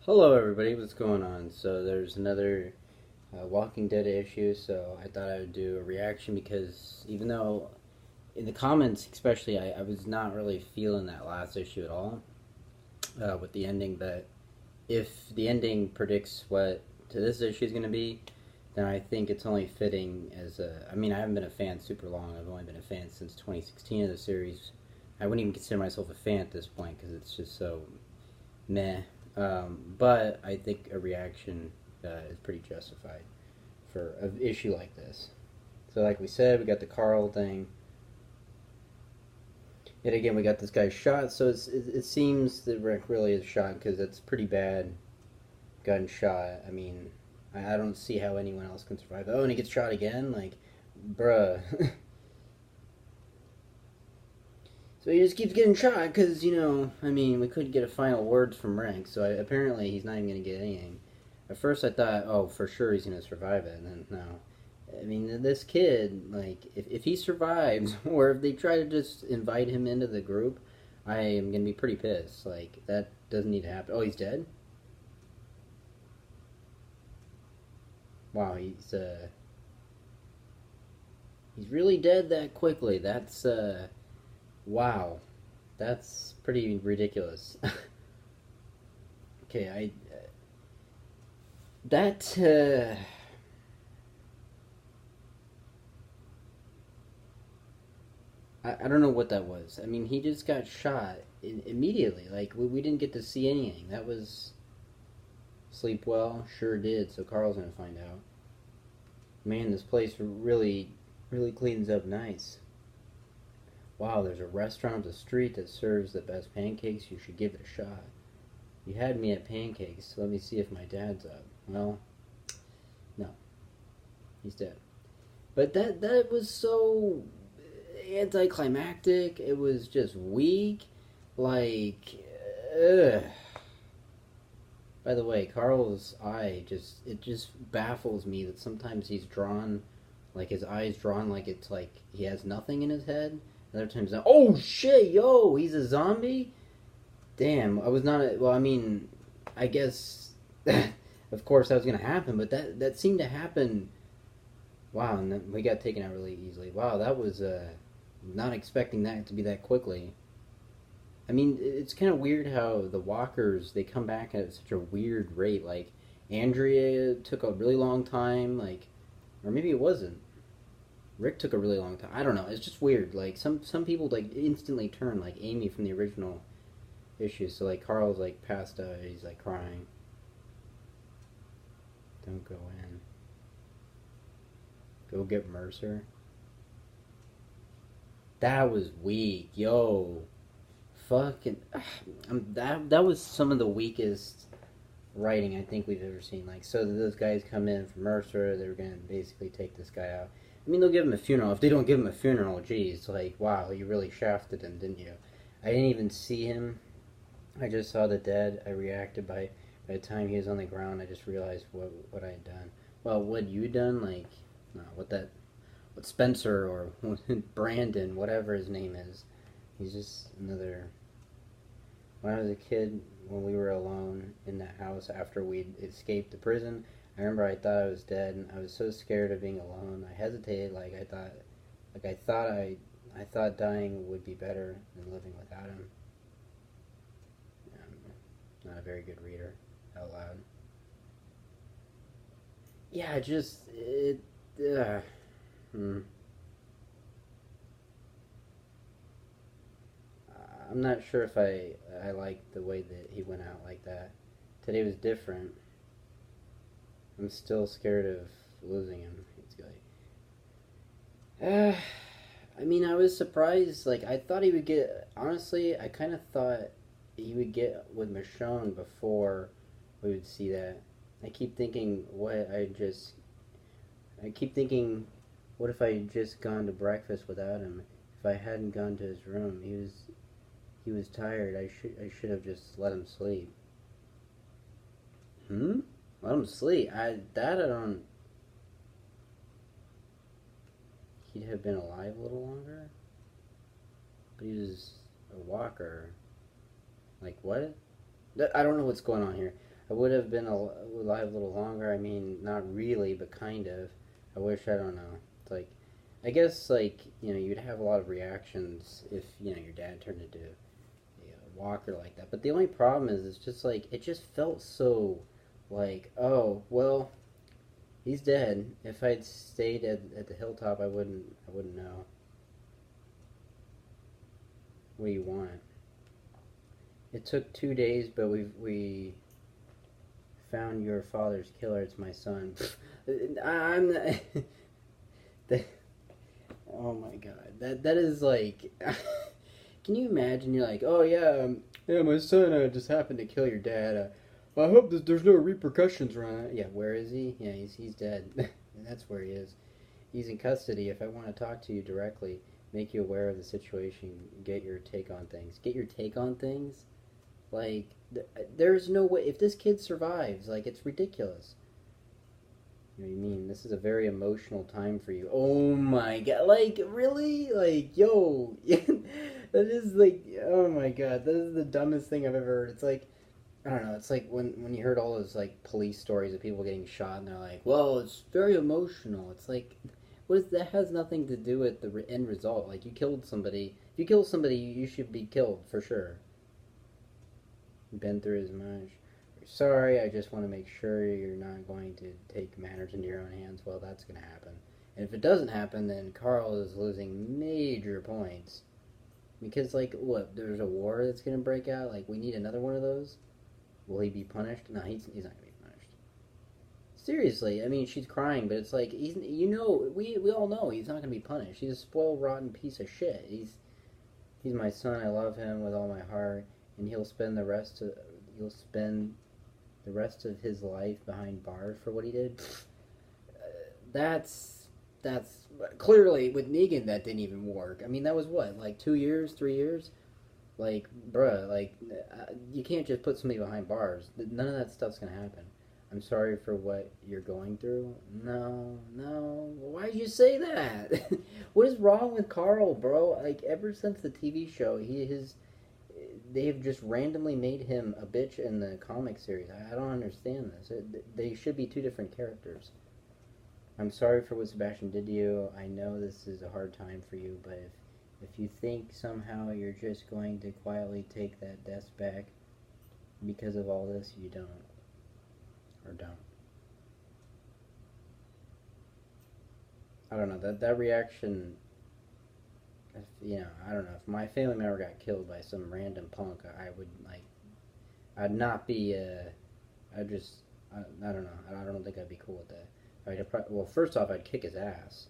Hello, everybody. What's going on? So there's another Walking Dead issue. So I thought I would do a reaction because even though in the comments, especially, I was not really feeling that last issue at all with the ending. But if the ending predicts what to this issue is going to be, then I think it's only fitting as a. I mean, I haven't been a fan super long. I've only been a fan since 2016 of the series. I wouldn't even consider myself a fan at this point because it's just so meh. But I think a reaction is pretty justified for an issue like this. So, like we said, we got the Carl thing. Yet again, we got this guy shot. So it seems that Rick really is shot because it's pretty bad gunshot. I mean, I don't see how anyone else can survive. Oh, and he gets shot again? Like, bruh. So he just keeps getting shot because, I mean, we couldn't get a final word from Rick, so apparently he's not even going to get anything. At first I thought, oh, for sure he's going to survive it, and then no. I mean, this kid, like, if he survives, or if they try to just invite him into the group, I am going to be pretty pissed. Like, that doesn't need to happen. Oh, he's dead? Wow, he's really dead that quickly. That's, wow. That's pretty ridiculous. Okay, that I don't know what that was. I mean, he just got shot immediately. Like we didn't get to see anything. That was sleep well, sure did. So Carl's gonna find out. Man, this place really cleans up nice. Wow, there's a restaurant up the street that serves the best pancakes. You should give it a shot. You had me at pancakes, so let me see if my dad's up. Well, no, he's dead. But that was so anticlimactic. It was just weak. Like, ugh. By the way, Carl's eye just baffles me that sometimes he's drawn, like his eye's drawn like it's like he has nothing in his head. Other times, oh shit, yo, he's a zombie. Damn, I was not. Well, I mean, I guess, of course, that was gonna happen, but that seemed to happen. Wow, and then we got taken out really easily. Wow, that was not expecting that to be that quickly. I mean, it's kind of weird how the walkers they come back at such a weird rate. Like Andrea took a really long time, like, or maybe it wasn't. Rick took a really long time. I don't know. It's just weird. Like some people like instantly turn, like Amy from the original issue. So like Carl's like passed out. He's like crying. Don't go in. Go get Mercer. That was weak, yo. Fucking, that was some of the weakest writing I think we've ever seen. Like, so those guys come in from Mercer, they're gonna basically take this guy out. I mean, they'll give him a funeral. If they don't give him a funeral, geez, like, wow, you really shafted him, didn't you? I didn't even see him. I just saw the dead. I reacted by the time he was on the ground. I just realized what I had done. Well, what you done, like, no, what Spencer or Brandon, whatever his name is, he's just another. When I was a kid, when we were alone in that house after we'd escaped the prison, I remember I thought I was dead, and I was so scared of being alone. I hesitated, I thought dying would be better than living without him. I'm not a very good reader out loud. Yeah, just it. Hmm. I'm not sure if I like the way that he went out like that. Today was different. I'm still scared of losing him. It's like, I mean, I was surprised. Like, I thought he would get. Honestly, I kind of thought he would get with Michonne before we would see that. I keep thinking, what I just. I keep thinking, what if I had just gone to breakfast without him? If I hadn't gone to his room, he was tired. I should have just let him sleep. Hmm? Let him sleep. I don't. He'd have been alive a little longer. But he was a walker. Like what? I don't know what's going on here. I would have been alive a little longer. I mean, not really, but kind of. I wish, I don't know. It's like, I guess, like, you'd have a lot of reactions if, your dad turned into a walker like that. But the only problem is, it's just like, it just felt so, like, oh, well, he's dead. If I'd stayed at the hilltop, I wouldn't know. What do you want? It took 2 days, but we found your father's killer. It's my son. I'm not, oh my god, that is like. Can you imagine? You're like, oh yeah, yeah, my son just happened to kill your dad. I hope that there's no repercussions around it. Yeah, where is he? Yeah, he's dead. That's where he is. He's in custody. If I want to talk to you directly, make you aware of the situation, get your take on things. Get your take on things? Like, there's no way. If this kid survives, like, it's ridiculous. You know what I mean? This is a very emotional time for you. Oh my god. Like, really? Like, yo. That is, like, oh my god. That is the dumbest thing I've ever heard. It's like, I don't know. It's like when you heard all those, like, police stories of people getting shot and they're like, well, it's very emotional. It's like, that has nothing to do with the end result. Like, you killed somebody. If you kill somebody, you should be killed, for sure. Been through as much. Sorry, I just want to make sure you're not going to take matters into your own hands. Well, that's going to happen. And if it doesn't happen, then Carl is losing major points. Because, like, what, there's a war that's going to break out? Like, we need another one of those? Will he be punished? No, he's not going to be punished. Seriously, I mean, she's crying, but it's like, we all know he's not going to be punished. He's a spoiled, rotten piece of shit. He's my son. I love him with all my heart. And he'll spend the rest of his life behind bars for what he did. That's clearly with Negan that didn't even work. I mean, that was what, like 2 years, 3 years? Like, bruh, like, you can't just put somebody behind bars. None of that stuff's gonna happen. I'm sorry for what you're going through. No. Why'd you say that? What is wrong with Carl, bro? Like, ever since the TV show, they have just randomly made him a bitch in the comic series. I don't understand this. They should be two different characters. I'm sorry for what Sebastian did to you. I know this is a hard time for you, but if you think somehow you're just going to quietly take that desk back because of all this, you don't. Or don't. I don't know. That reaction... I don't know. If my family member got killed by some random punk, I'd not be, I don't know. I don't think I'd be cool with that. Well, first off, I'd kick his ass.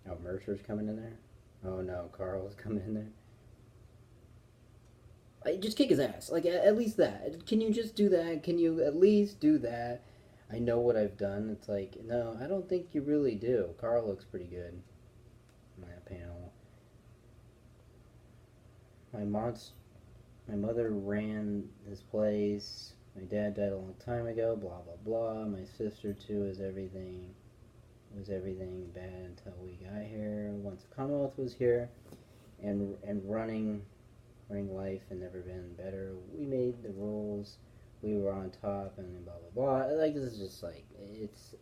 Oh, Mercer's coming in there? Oh no, Carl's coming in there? Just kick his ass. Like, at least that. Can you just do that? Can you at least do that? I know what I've done. It's like, no, I don't think you really do. Carl looks pretty good in that panel. My mother ran this place. My dad died a long time ago. Blah blah blah. My sister too is everything. Was everything bad until we got here. Once the Commonwealth was here, and running life had never been better. We made the rules. We were on top, and blah blah blah. Like, this is just like,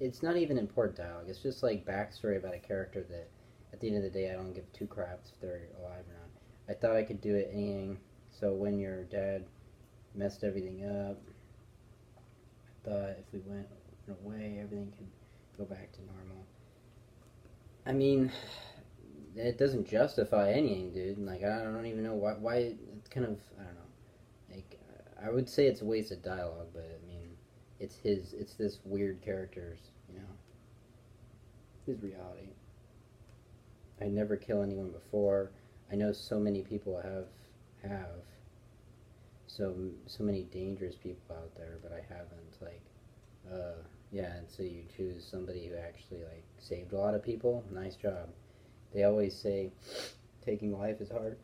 it's not even important dialogue. It's just like backstory about a character that, at the end of the day, I don't give two craps if they're alive or not. I thought I could do it anything. So when your dad messed everything up, I thought if we went away, everything could go back to normal. I mean, it doesn't justify anything, dude. Like, I don't even know why it's kind of, I don't know. Like, I would say it's a waste of dialogue, but I mean, it's this weird character's, his reality. I never kill anyone before. I know so many people have so many dangerous people out there, but I haven't. Like, yeah, and so you choose somebody who actually, like, saved a lot of people. Nice job. They always say taking life is hard.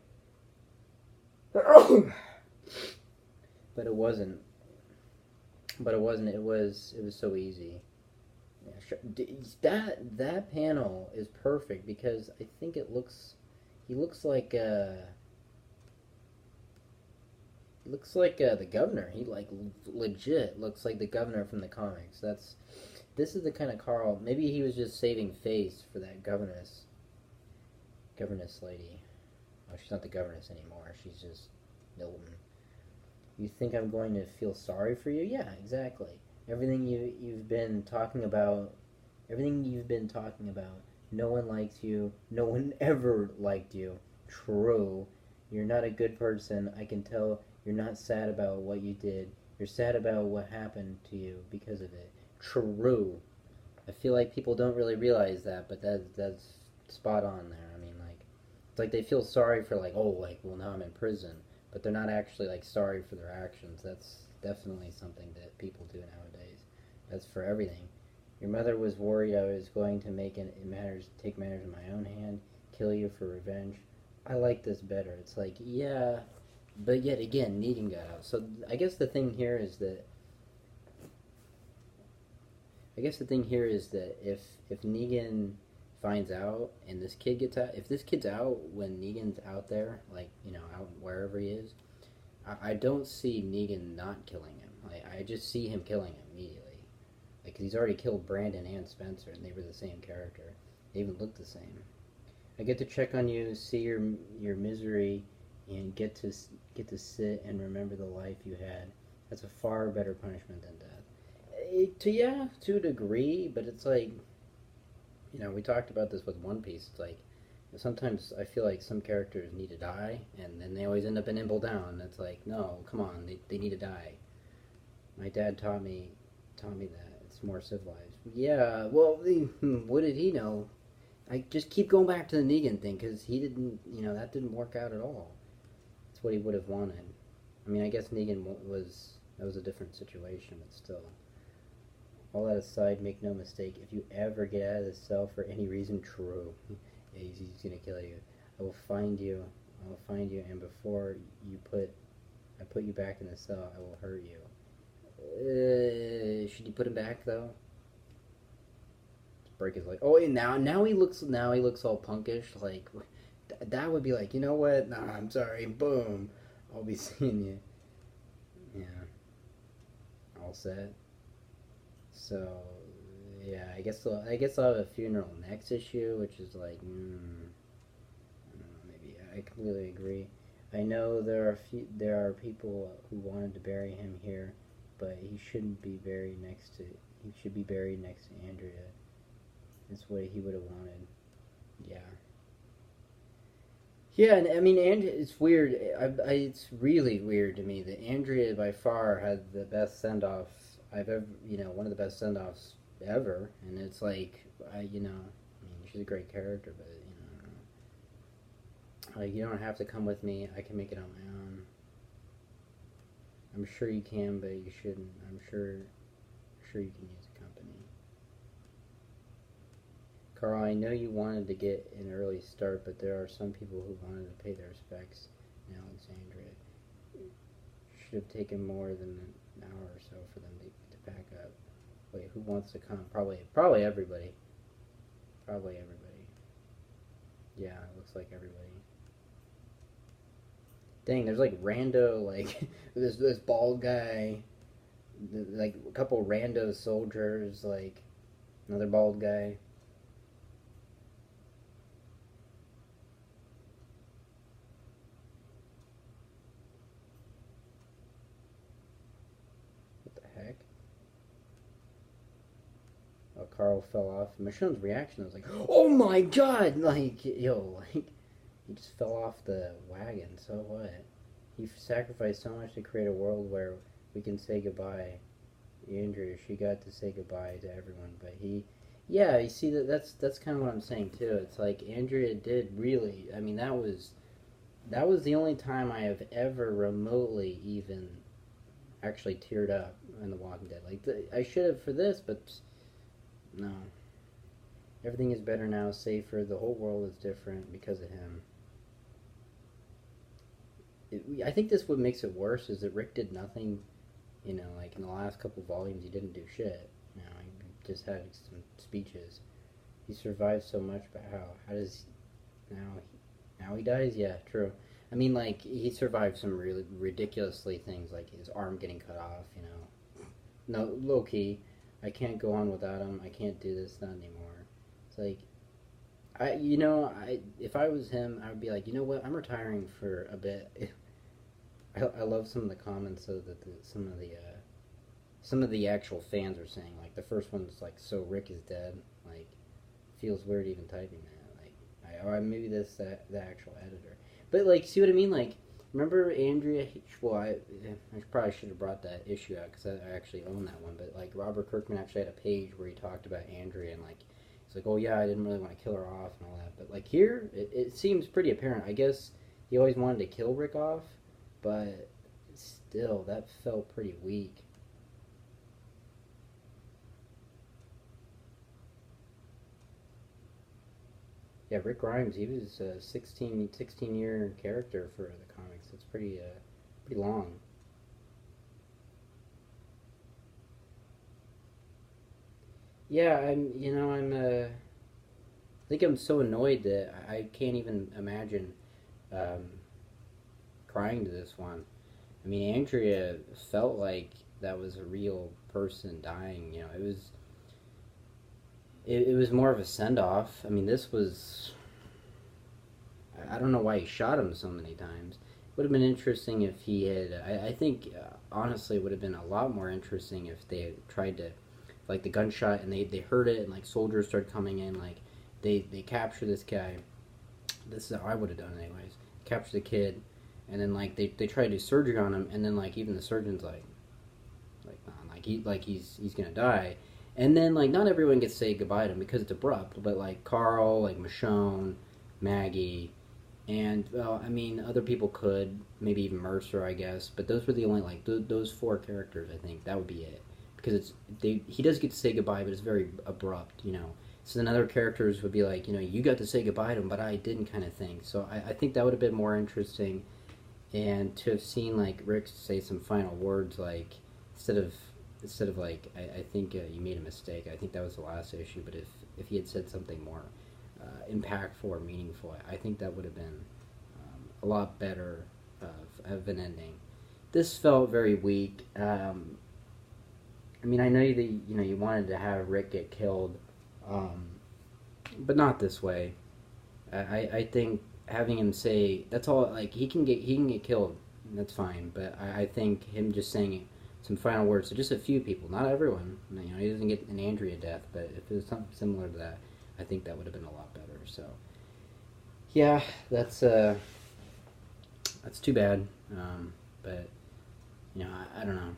But it wasn't. It was so easy. Yeah, that panel is perfect because I think he looks like looks like the governor. He like legit looks like the governor from the comics. This is the kind of Carl. Maybe he was just saving face for that governess lady. Oh, she's not the governess anymore. She's just Milton. You think I'm going to feel sorry for you? Yeah, exactly. Everything you've been talking about, everything you've been talking about. No one likes you. No one ever liked you. True. You're not a good person. I can tell you're not sad about what you did. You're sad about what happened to you because of it. True. I feel like people don't really realize that, but that's spot on there. I mean, like, it's like they feel sorry for like, oh, like, well, now I'm in prison, but they're not actually like sorry for their actions. That's definitely something that people do nowadays. That's for everything. Your mother was worried I was going to take matters in my own hand, kill you for revenge. I like this better. It's like, yeah, but yet again, Negan got out. So I guess the thing here is that if Negan finds out and this kid gets out, if this kid's out when Negan's out there, like, you know, out wherever he is, I don't see Negan not killing him. Like, I just see him killing him immediately. Like, 'cause he's already killed Brandon and Spencer, and they were the same character. They even looked the same. I get to check on you, see your misery, and get to sit and remember the life you had. That's a far better punishment than death. To a degree, but it's like, you know, we talked about this with One Piece. It's like sometimes I feel like some characters need to die, and then they always end up in Imple Down. It's like, no, come on, they need to die. My dad taught me that it's more civilized. Yeah, well, what did he know? I just keep going back to the Negan thing because he didn't, you know, that didn't work out at all. That's what he would have wanted. I mean, I guess Negan that was a different situation, but still. All that aside, make no mistake, if you ever get out of this cell for any reason, true, yeah, he's gonna kill you. I will find you. I will find you, and before I put you back in the cell, I will hurt you. Should you put him back though? Break his leg. Oh, and now he looks all punkish. Like that would be like, you know what? Nah, I'm sorry. Boom. I'll be seeing you. Yeah. All set. So yeah, I guess I'll have a funeral next issue, which is like, I don't know, maybe I completely agree. I know there are people who wanted to bury him here, but he shouldn't be buried next to. He should be buried next to Andrea. That's what he would have wanted. Yeah. Yeah, and I mean, it's weird. It's really weird to me that Andrea by far had the best send off I've ever, one of the best send offs ever. And it's like, I mean, she's a great character, but like, you don't have to come with me. I can make it on my own. I'm sure you can, but you shouldn't. I'm sure you can use a company. Carl, I know you wanted to get an early start, but there are some people who wanted to pay their respects in Alexandria. Should have taken more than an hour or so for them to pack up. Wait, who wants to come? Probably everybody. Probably everybody. Yeah, it looks like everybody. Dang, there's like rando, like this bald guy, like a couple rando soldiers, like another bald guy. What the heck? Oh, Carl fell off. Michonne's reaction was like, "Oh my god!" Like, yo, like he just fell off the wagon. So what? He sacrificed so much to create a world where we can say goodbye. Andrea, she got to say goodbye to everyone, but yeah, you see that's kind of what I'm saying too. It's like Andrea did really. I mean, that was the only time I have ever remotely even actually teared up in The Walking Dead. Like I should have for this, but no. Everything is better now, safer. The whole world is different because of him. I think this what makes it worse is that Rick did nothing. Like in the last couple volumes, he didn't do shit. He just had some speeches. He survived so much, but how does now he dies? Yeah, true. I mean, like he survived some really ridiculously things, like his arm getting cut off. You know, no low key. I can't go on without him. I can't do this not anymore. It's like I if I was him, I would be like, you know what? I'm retiring for a bit. I love some of the comments so that some of the actual fans are saying. Like the first one's like, "So Rick is dead." Like feels weird even typing that. Like or maybe that's the actual editor. But like, see what I mean? Like, remember Andrea? Well, I probably should have brought that issue out because I actually own that one. But like, Robert Kirkman actually had a page where he talked about Andrea and like, it's like, oh yeah, I didn't really want to kill her off and all that. But like here, it seems pretty apparent. I guess he always wanted to kill Rick off, but still, that felt pretty weak. Yeah, Rick Grimes, he was a 16-year character for the comics. It's pretty long. Yeah, I think I'm so annoyed that I can't even imagine um, crying to this one. I mean, Andrea felt like that was a real person dying. You know, it was more of a send off. I mean, this was I don't know why he shot him so many times. It would have been interesting if he had. I think honestly, it would have been a lot more interesting if they had tried to, like the gunshot, and they heard it, and like soldiers started coming in, like they capture this guy. This is how I would have done it anyways. Capture the kid, and then like they try to do surgery on him, and then like even the surgeon's like nah, like he's gonna die. And then like not everyone gets to say goodbye to him because it's abrupt, but like Carl, like Michonne, Maggie, and well, I mean, other people could maybe even Mercer, I guess, but those were the only like those four characters. I think that would be it because he does get to say goodbye, but it's very abrupt, you know. So then other characters would be like, you know, you got to say goodbye to him, but I didn't, kind of thing. So I think that would have been more interesting, and to have seen like Rick say some final words, like instead of like I think you made a mistake. I think that was the last issue, but if he had said something more impactful or meaningful, I think that would have been a lot better of an ending. This felt very weak. I mean, I know that you wanted to have Rick get killed, um, but not this way. I think having him say that's all, like he can get killed, that's fine. But I think him just saying some final words to just a few people, not everyone. You know, he doesn't get an Andrea death, but if it was something similar to that, I think that would have been a lot better. So yeah, that's too bad. But you know, I don't know.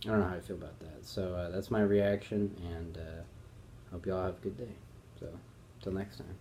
I don't know how I feel about that. So that's my reaction, and hope y'all have a good day. So, till next time.